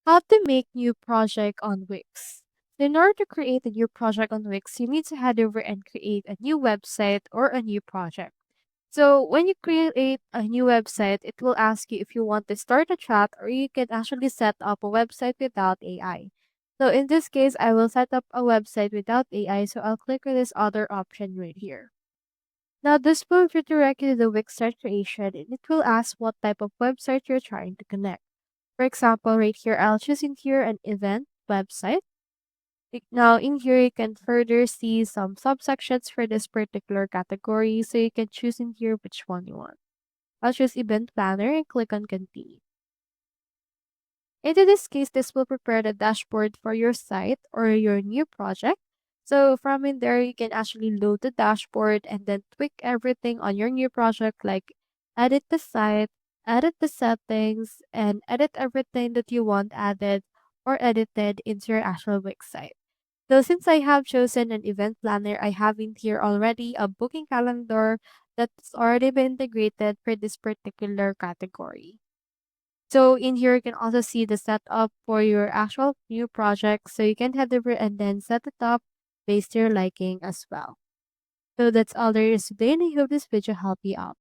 How to make new project on Wix. So in order to create a new project on Wix, you need to head over and create a new website or a new project. So when you create a new website, it will ask you if you want to start a chat or you can actually set up a website without AI. So in this case, I will set up a website without AI, so I'll click on this other option right here. Now this will redirect you to the Wix site creation and it will ask what type of website you're trying to connect. For example, right here, I'll choose in here an event website. Now in here, you can further see some subsections for this particular category. So you can choose in here which one you want. I'll choose event planner and click on continue. And in this case, this will prepare the dashboard for your site or your new project. So from in there, you can actually load the dashboard and then tweak everything on your new project, like edit the site, edit the settings, and edit everything that you want added or edited into your actual Wix site. So since I have chosen an event planner, I have in here already a booking calendar that's already been integrated for this particular category. So in here, you can also see the setup for your actual new project. So you can head over and then set it up based on your liking as well. So that's all there is today, and I hope this video helped you out.